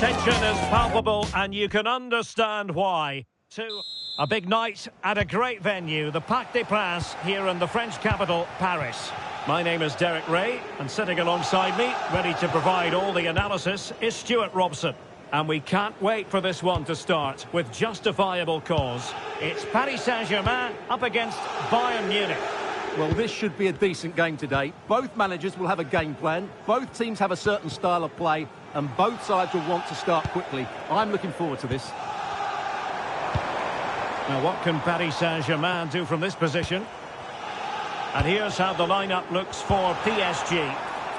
tension is palpable and you can understand why. A big night at a great venue, the Parc des Princes, here in the French capital, Paris. My name is Derek Ray, and sitting alongside me, ready to provide all the analysis, is Stuart Robson. And we can't wait for this one to start, with justifiable cause. It's Paris Saint-Germain up against Bayern Munich. Well, this should be a decent game today. Both managers will have a game plan. Both teams have a certain style of play, and both sides will want to start quickly. I'm looking forward to this. Now, what can Paris Saint-Germain do from this position? And here's how the lineup looks for PSG.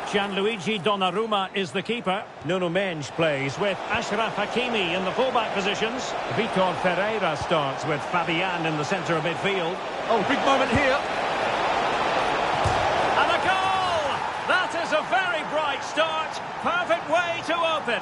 Gianluigi Donnarumma is the keeper. Nuno Mendes plays with Achraf Hakimi in the fullback positions. Vitor Ferreira starts with Fabian in the centre of midfield. Oh, big moment here. And a goal! That is a very bright start. Perfect way to open.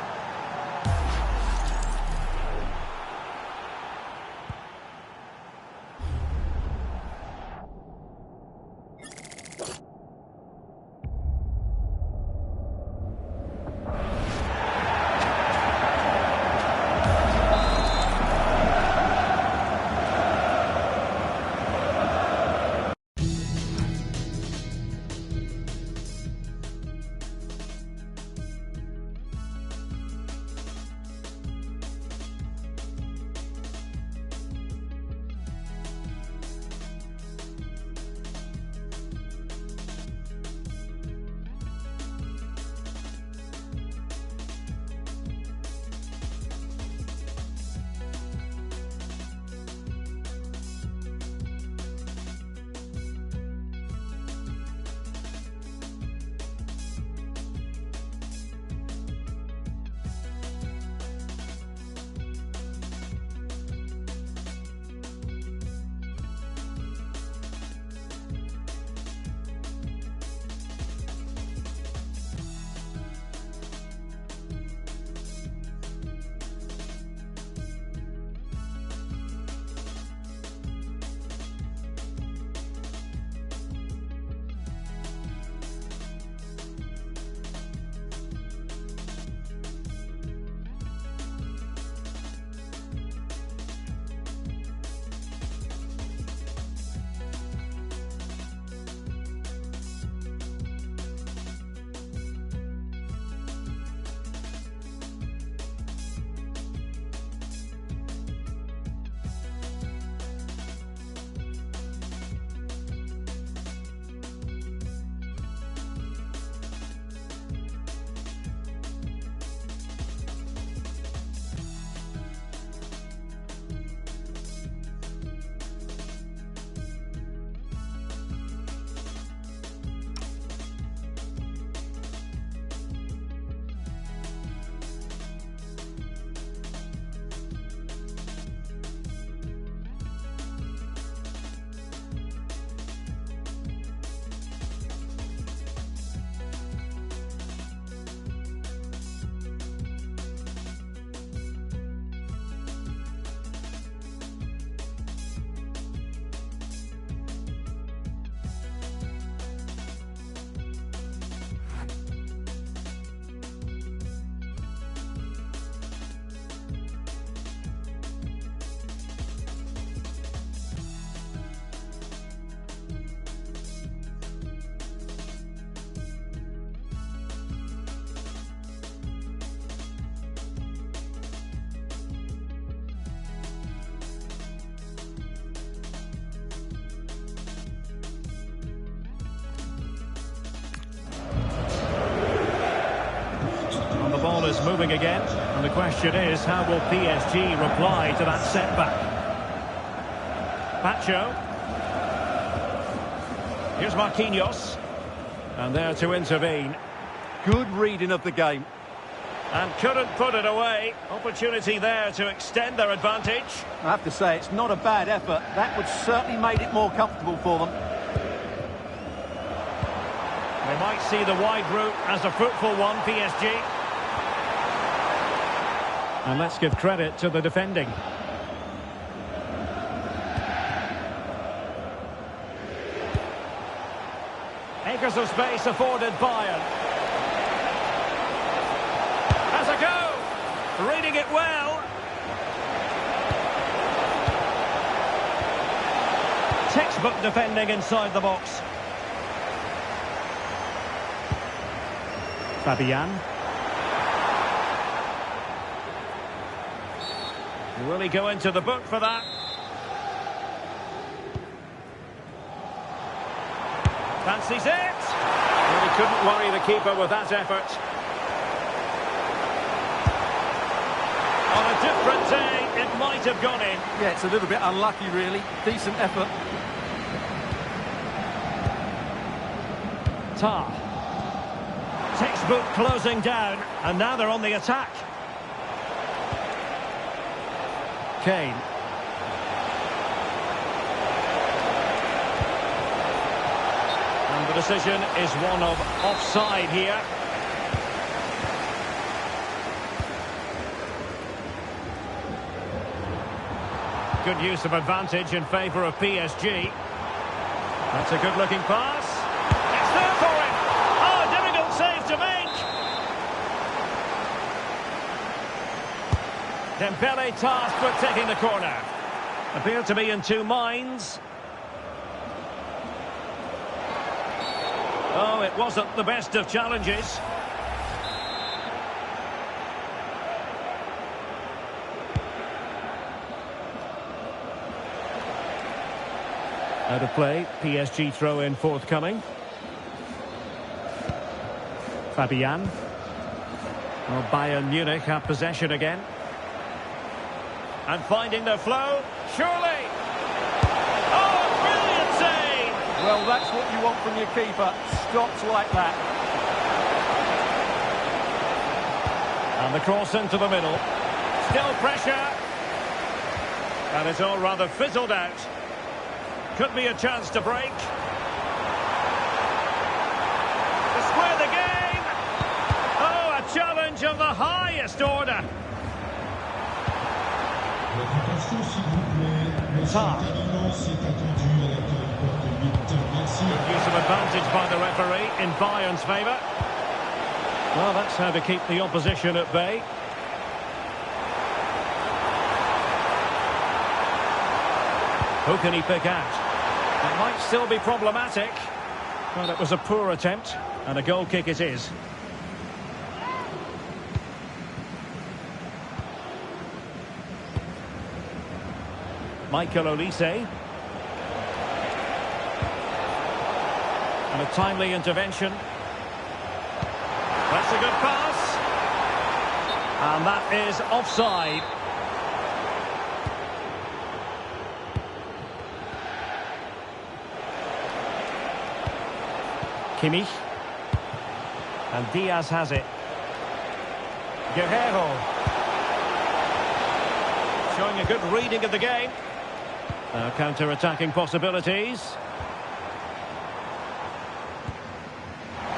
Ball is moving again, and the question is, how will PSG reply to that setback? Pacho. Here's Marquinhos. And there to intervene. Good reading of the game. And couldn't put it away. Opportunity there to extend their advantage. I have to say, it's not a bad effort. That would certainly made it more comfortable for them. They might see the wide route as a fruitful one, PSG. And let's give credit to the defending. Acres of space afforded Bayern. Has a go! Reading it well. Textbook defending inside the box. Fabian. Will he go into the book for that? Fancies it. Well, he couldn't worry the keeper with that effort. On a different day, it might have gone in. Yeah, it's a little bit unlucky, really. Decent effort. Tar. Textbook closing down, and now they're on the attack. Kane. And the decision is one of offside here. Good use of advantage in favour of PSG. That's a good-looking pass. It's there for him. Oh, difficult save to make. Dembele tasked with taking the corner. Appeared to be in two minds. Oh, it wasn't the best of challenges. Out of play, PSG throw-in forthcoming. Fabian. Well, Bayern Munich have possession again. And finding the flow, surely! Oh, brilliant save! Well, that's what you want from your keeper. Stops like that. And the cross into the middle. Still pressure. And it's all rather fizzled out. Could be a chance to break. To square the game. Oh, a challenge of the highest order. Good use of advantage by the referee in Bayern's favour. Well, that's how to keep the opposition at bay. Who can he pick out? It might still be problematic. Well, it was a poor attempt, and a goal kick it is. Michael Olise. And a timely intervention. That's a good pass. And that is offside. Kimmich. And Diaz has it. Guerrero. Showing a good reading of the game. Now counter-attacking possibilities.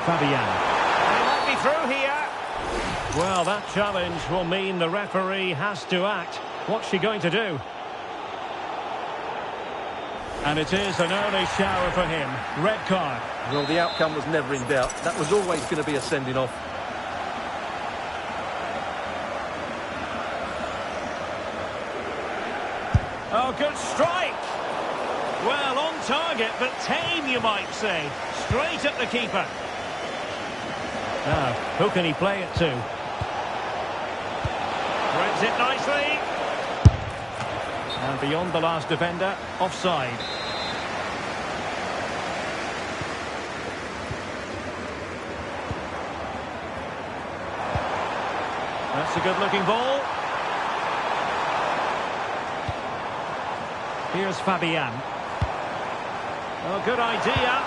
Fabian. And he might be through here. Well, that challenge will mean the referee has to act. What's she going to do? And it is an early shower for him. Red card. Well, the outcome was never in doubt. That was always going to be a sending off. Oh, good strike. Well, on target, but tame, you might say. Straight at the keeper. Now, who can he play it to? Threads it nicely. And beyond the last defender, offside. That's a good-looking ball. Here's Fabian. Oh, good idea.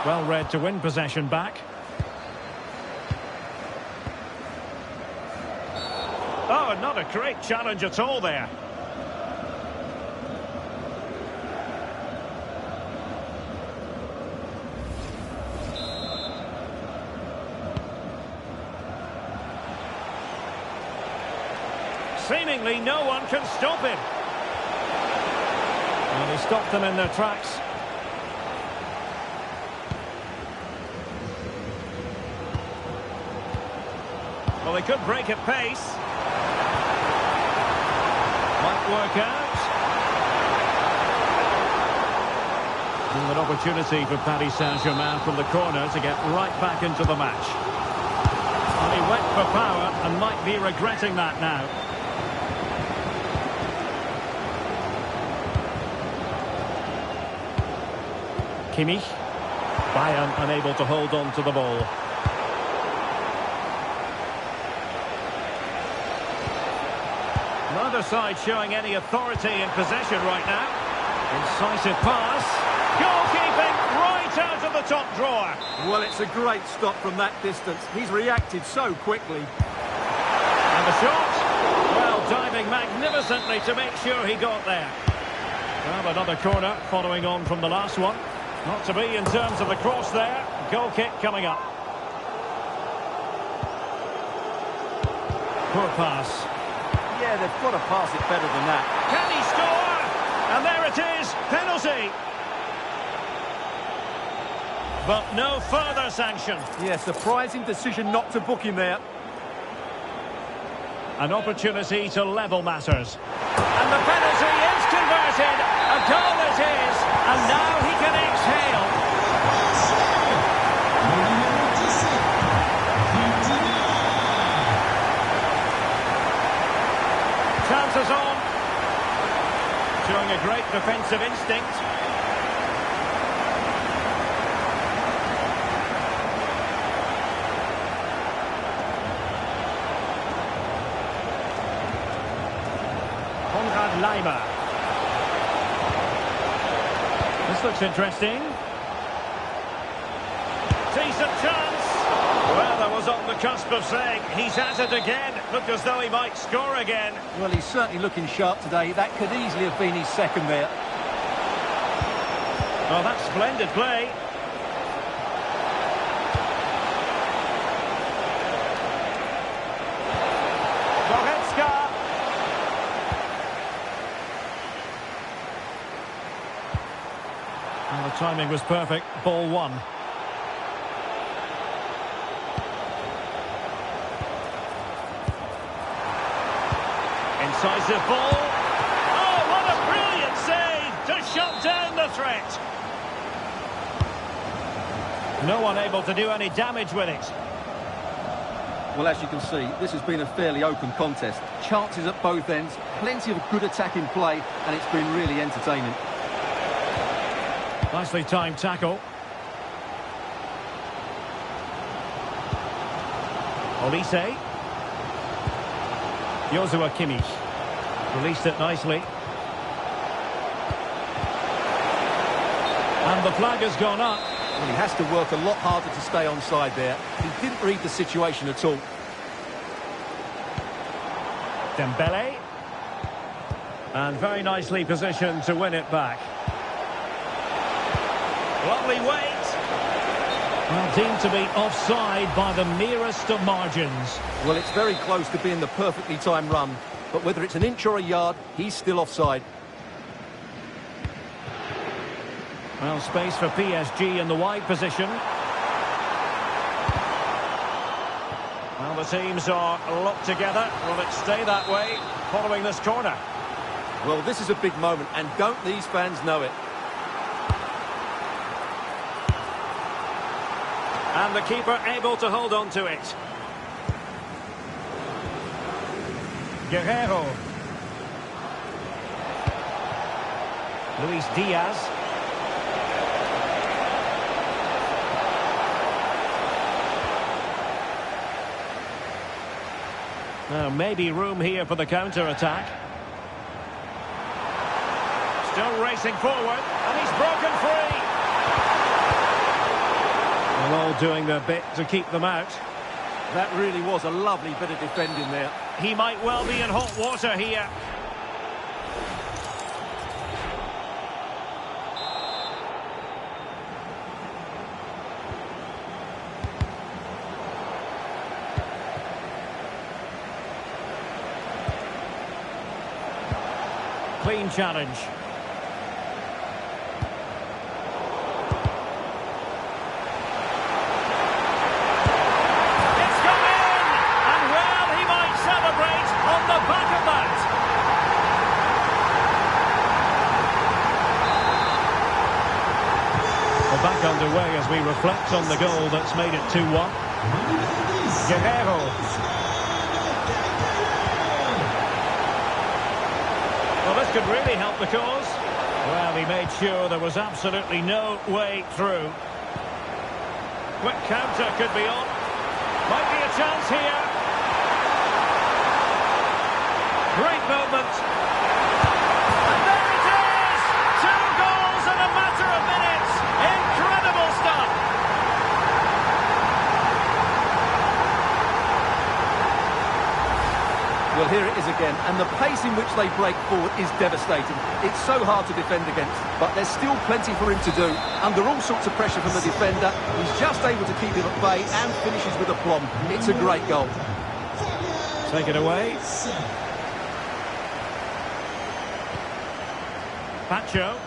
Well read to win possession back. Oh, not a great challenge at all there. Seemingly no one can stop him. And he stopped them in their tracks. Well, they could break at pace. work out. And an opportunity for Paris Saint-Germain from the corner to get right back into the match. And he went for power and might be regretting that now. Kimmich. Bayern unable to hold on to the ball. Neither side showing any authority in possession right now. Incisive pass. Goalkeeping right out of the top drawer. Well, it's a great stop from that distance. He's reacted so quickly. And the shot. Well, diving magnificently to make sure he got there. Well, another corner following on from the last one. Not to be in terms of the cross there. Goal kick coming up. Poor pass. Yeah, they've got to pass it better than that. Can he score? And there it is. Penalty. But no further sanction. Yeah, surprising decision not to book him there. An opportunity to level matters. And the penalty is converted. A goal it is. And now he can exhale. Chances on. Showing a great defensive instinct. Leimer. This looks interesting. Decent chance. Well, that was on the cusp of saying he's at it again. Looked as though he might score again. Well, he's certainly looking sharp today. That could easily have been his second there. Oh, that's splendid play. Well, the timing was perfect. Ball one. Incisive ball. Oh, what a brilliant save to shut down the threat. No one able to do any damage with it. Well, as you can see, this has been a fairly open contest. Chances at both ends, plenty of good attacking play, and it's been really entertaining. Nicely timed tackle. Olise. Joshua Kimmich. Released it nicely. And the flag has gone up. Well, he has to work a lot harder to stay onside there. He didn't read the situation at all. Dembele. And very nicely positioned to win it back. Lovely weight. Well, deemed to be offside by the merest of margins. Well, it's very close to being the perfectly timed run. But whether it's an inch or a yard, he's still offside. Well, space for PSG in the wide position. Well, the teams are locked together. Will it stay that way following this corner? Well, this is a big moment, and don't these fans know it? And the keeper able to hold on to it. Guerrero. Luis Diaz. Now, maybe room here for the counter-attack. Still racing forward, and he's broken free. They're all doing their bit to keep them out. That really was a lovely bit of defending there. He might well be in hot water here. Clean challenge. underway as we reflect on the goal that's made it 2-1. Guerrero. Well, this could really help the cause. Well, he made sure there was absolutely no way through. Quick counter could be on. Might be a chance here. Great moment. And there it is! 2 goals in a matter of minutes. Incredible stuff. Well, here it is again, and the pace in which they break forward is devastating. It's so hard to defend against, but there's still plenty for him to do. Under all sorts of pressure from the defender, he's just able to keep him at bay and finishes with aplomb. It's a great goal. Take it away. Pacho.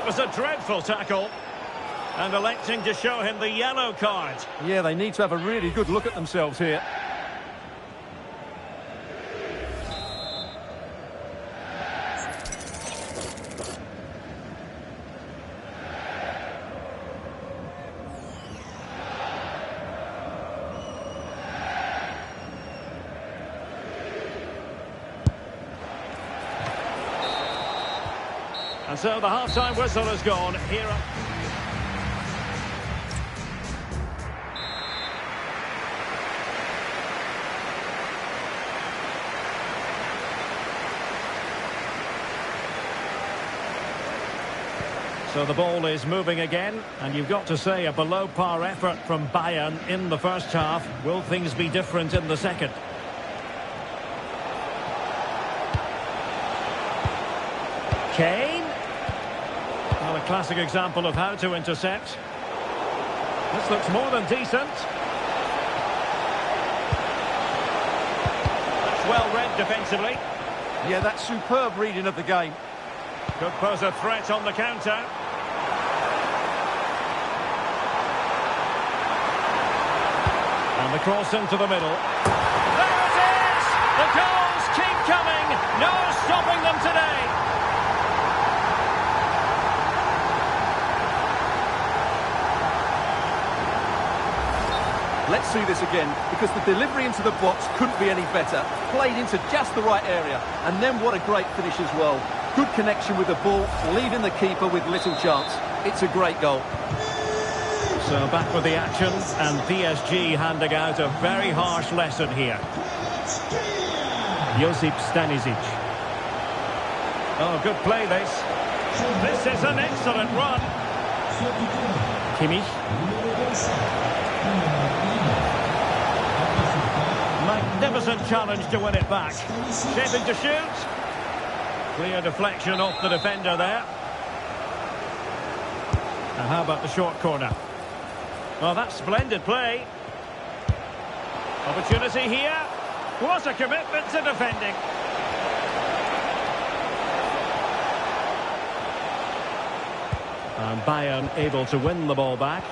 Was a dreadful tackle, and electing to show him the yellow card. Yeah, they need to have a really good look at themselves here. And so the half-time whistle has gone. Here up. So the ball is moving again, and you've got to say a below-par effort from Bayern in the first half. Will things be different in the second? Kane. Well, a classic example of how to intercept. This looks more than decent. That's well read defensively. Yeah, that's superb reading of the game. Could pose a threat on the counter. And the cross into the middle. There it is! The goals keep coming. No stopping them today. Let's see this again, because the delivery into the box couldn't be any better. Played into just the right area, and then what a great finish as well. Good connection with the ball, leaving the keeper with little chance. It's a great goal. So back with the action, and PSG handing out a very harsh lesson here. Josip Stanisic. Oh, good play this. This is an excellent run. Kimmich. Magnificent challenge to win it back. Shaping to shoot. Clear deflection off the defender there. And how about the short corner? Well, that's splendid play. Opportunity here. What a commitment to defending. And Bayern able to win the ball back.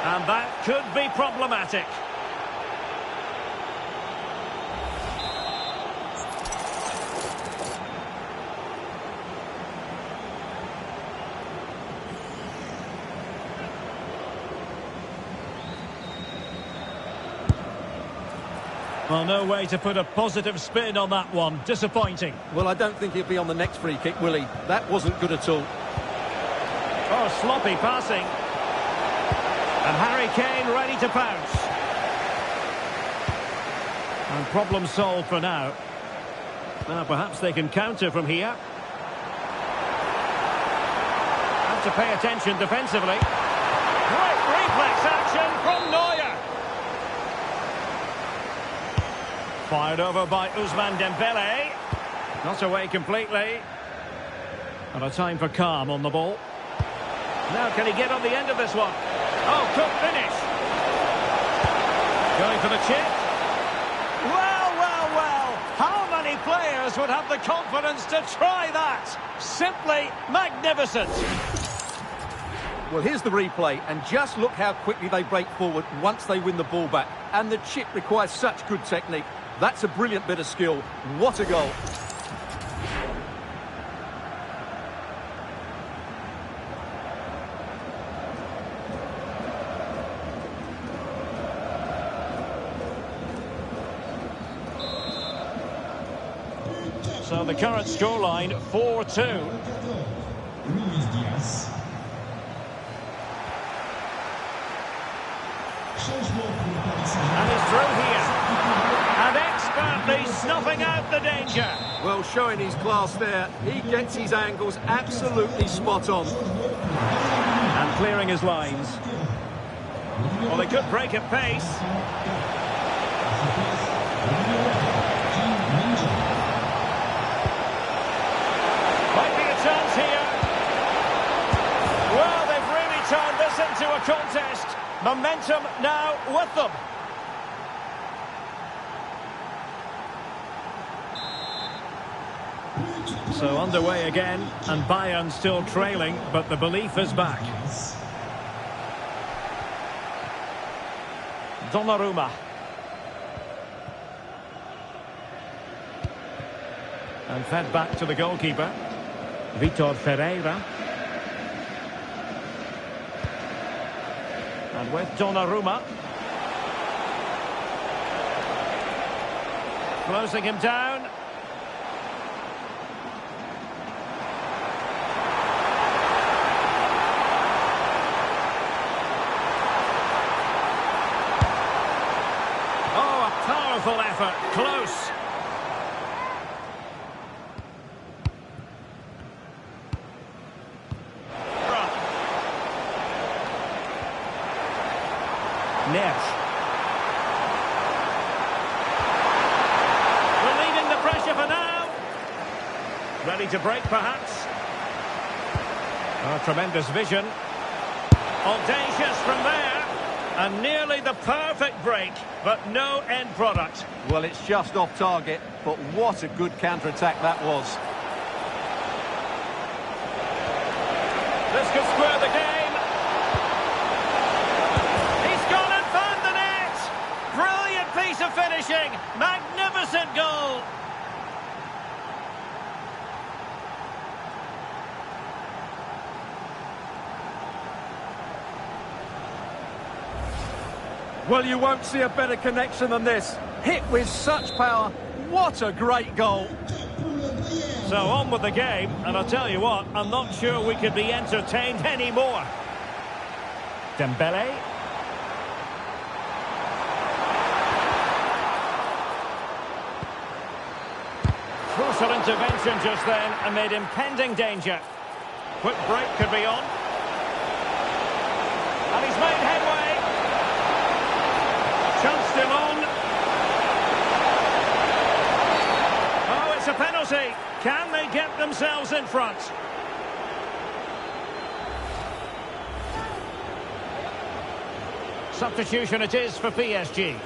And that could be problematic. Well, no way to put a positive spin on that one. Disappointing. Well, I don't think he'll be on the next free kick, will he? That wasn't good at all. Oh, sloppy passing. And Harry Kane ready to pounce. And problem solved for now. Now perhaps they can counter from here. Have to pay attention defensively. Great reflex action from Neuer. Fired over by Ousmane Dembele. Not away completely. And a time for calm on the ball. Now can he get on the end of this one? Oh, good finish. Going for the chip. Well, well, well. How many players players would have the confidence to try that. Simply magnificent. Well, here's the replay, and just look how quickly they break forward once they win the ball back. And the chip requires such good technique. That's a brilliant bit of skill. What a goal. So the current scoreline, 4-2. And he's through here. And expertly snuffing out the danger. Well, showing his class there. He gets his angles absolutely spot on. And clearing his lines. Well, they could break at pace. Might be a chance here. Well, they've really turned this into a contest. Momentum now with them. So underway again, and Bayern still trailing, but the belief is back. Donnarumma. And fed back to the goalkeeper. Vitor Ferreira. And with Donnarumma. Closing him down. Oh, a powerful effort. Close. Neves. Relieving the pressure for now. Ready to break, perhaps. Oh, tremendous vision. Audacious from there. And nearly the perfect break, but no end product. Well, it's just off target, but what a good counter-attack that was. This could square the game. Piece of finishing, magnificent goal. Well, you won't see a better connection than this. Hit with such power. What a great goal. So on with the game, and I'll tell you what, I'm not sure we could be entertained anymore. Dembele. Crucial intervention just then amid impending danger. Quick break could be on. And he's made headway. Chance still on. Oh, it's a penalty. Can they get themselves in front? Substitution it is for PSG.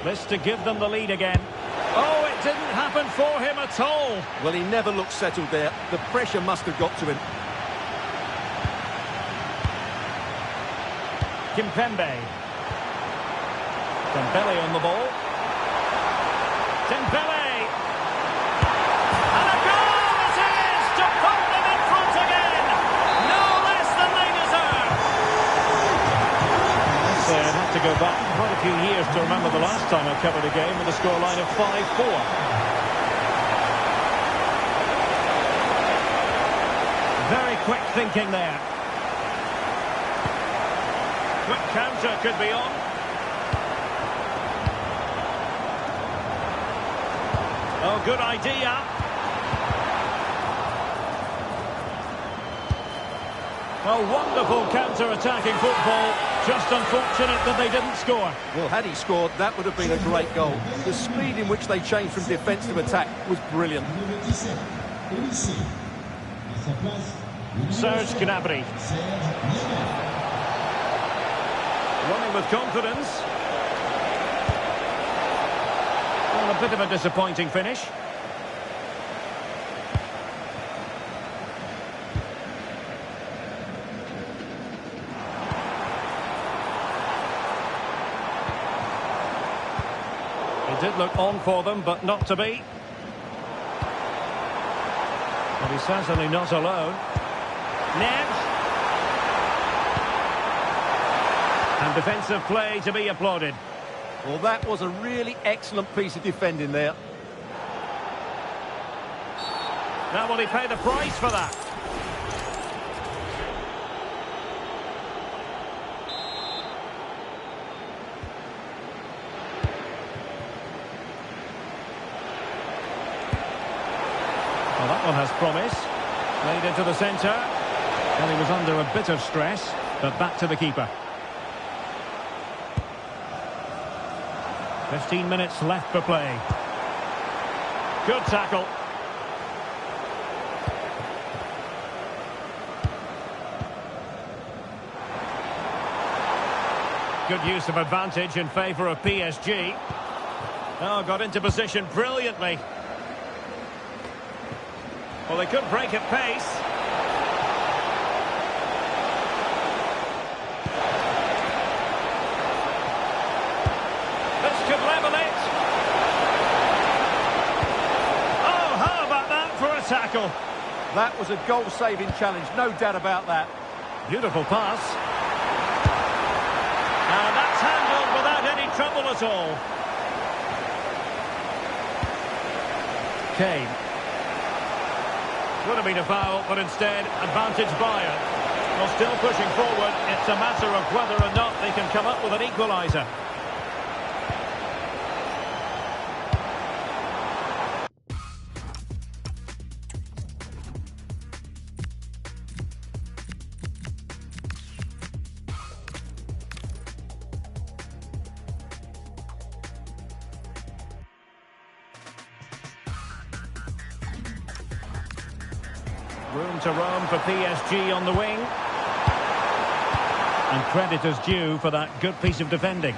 This to give them the lead again. Oh, it didn't happen for him at all. Well, he never looked settled there. The pressure must have got to him. Kimpembe. Dembele on the ball. Dembele. And a goal it is to put them in front again. No less than they deserve. I'd have to go back quite a few years to remember the last time I covered a game with a scoreline of 5-4. Very quick thinking there. Quick counter could be on. Oh, good idea. Oh, wonderful counter-attacking football. Just unfortunate that they didn't score. Well, had he scored, that would have been a great goal. The speed in which they changed from defence to attack was brilliant. Serge Gnabry. Running with confidence. Well, a bit of a disappointing finish. It did look on for them, but not to be. But he's certainly not alone. Neves. And defensive play to be applauded. Well, that was a really excellent piece of defending there. Now will he pay the price for that? Well, that one has promise. Played into the centre. Well, he was under a bit of stress, but back to the keeper. 15 minutes left for play. Good tackle. Good use of advantage in favour of PSG. Oh, got into position brilliantly. Well, they could break at pace. This could level it. Oh, how about that for a tackle? That was a goal-saving challenge, no doubt about that. Beautiful pass. And that's handled without any trouble at all. Kane. Would have been a foul, but instead, advantage Bayern. Well, still pushing forward. It's a matter of whether or not they can come up with an equaliser. Room to roam for PSG on the wing. And credit is due for that good piece of defending.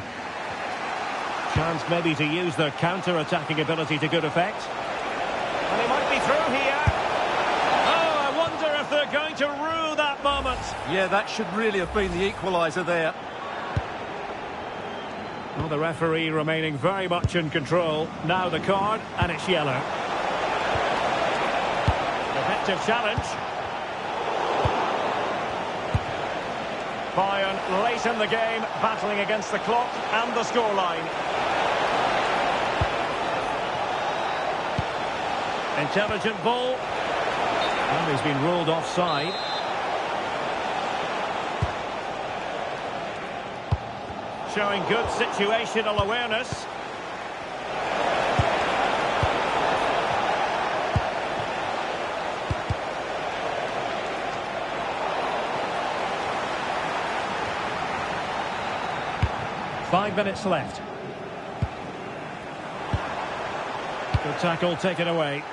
Chance maybe to use their counter-attacking ability to good effect. And he might be through here. Oh, I wonder if they're going to rue that moment. Yeah, that should really have been the equaliser there. Well, the referee remaining very much in control. Now the card, and it's yellow. Effective challenge. Bayern late in the game, battling against the clock and the scoreline. Intelligent ball. And he's been ruled offside. Showing good situational awareness. Five minutes left. Good tackle taken away.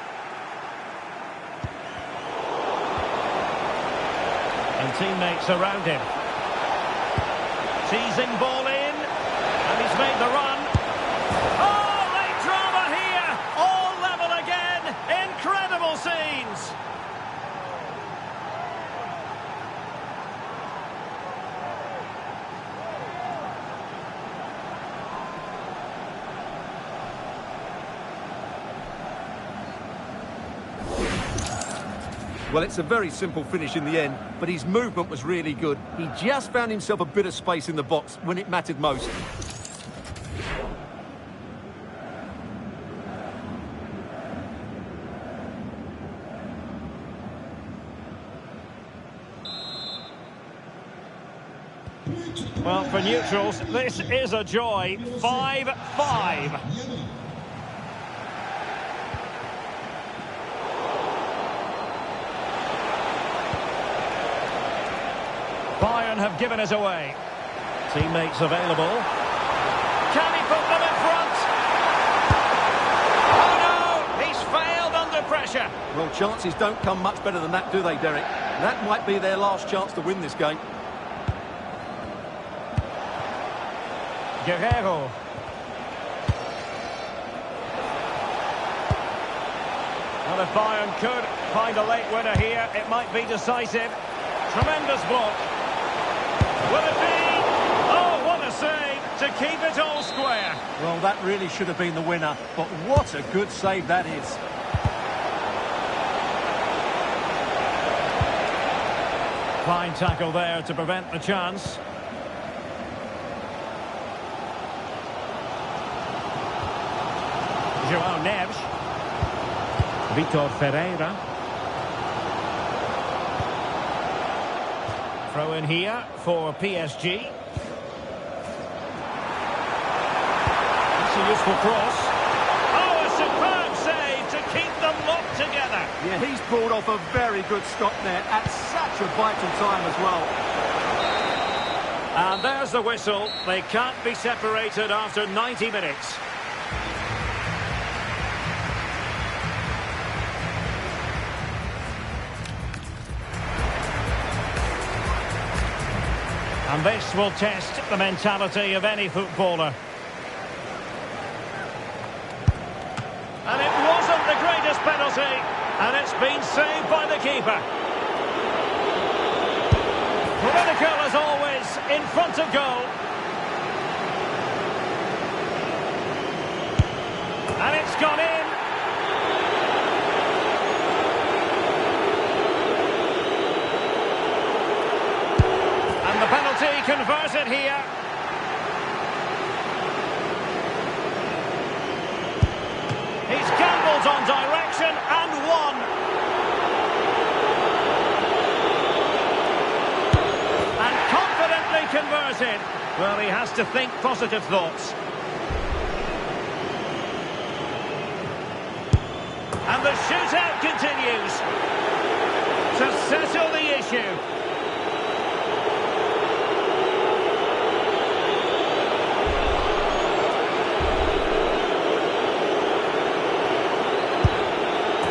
And teammates around him. Teasing ball in. And he's made the run. Oh, late drama here. All level again. Incredible scenes. Well, it's a very simple finish in the end, but his movement was really good. He just found himself a bit of space in the box when it mattered most. Well, for neutrals, this is a joy. 5-5. Bayern have given us away. Teammates available. Can he put them in front? Oh no! He's failed under pressure. Well, chances don't come much better than that, do they, Derek? That might be their last chance to win this game. Guerrero. Well, if Bayern could find a late winner here, it might be decisive. Tremendous block. Will it be? Oh, what a save to keep it all square. Well, that really should have been the winner, but what a good save that is. Fine tackle there to prevent the chance. João Neves. Vitor Ferreira. Throw in here for PSG. That's a useful cross. Oh, a superb save to keep them locked together. Yeah, he's brought off a very good stop there at such a vital time as well. And there's the whistle. They can't be separated after 90 minutes. And this will test the mentality of any footballer. And it wasn't the greatest penalty, and it's been saved by the keeper. Critical as always, in front of goal. And it's gone in. And the penalty converted here. He's gambled on direction and won. And confidently converted. Well, he has to think positive thoughts. And the shootout continues to settle the issue.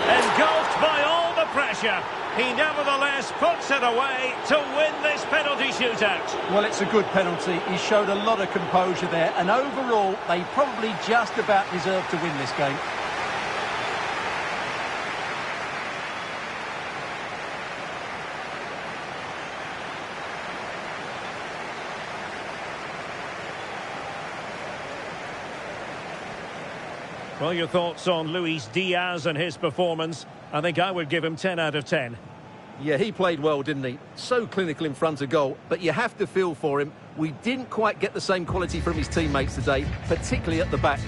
Engulfed by all the pressure, he nevertheless puts it away to win this penalty shootout. Well, it's a good penalty. He showed a lot of composure there, and overall, they probably just about deserved to win this game. Well, your thoughts on Luis Diaz and his performance? I think I would give him 10 out of 10. Yeah, he played well, didn't he? So clinical in front of goal, but you have to feel for him. We didn't quite get the same quality from his teammates today, particularly at the back.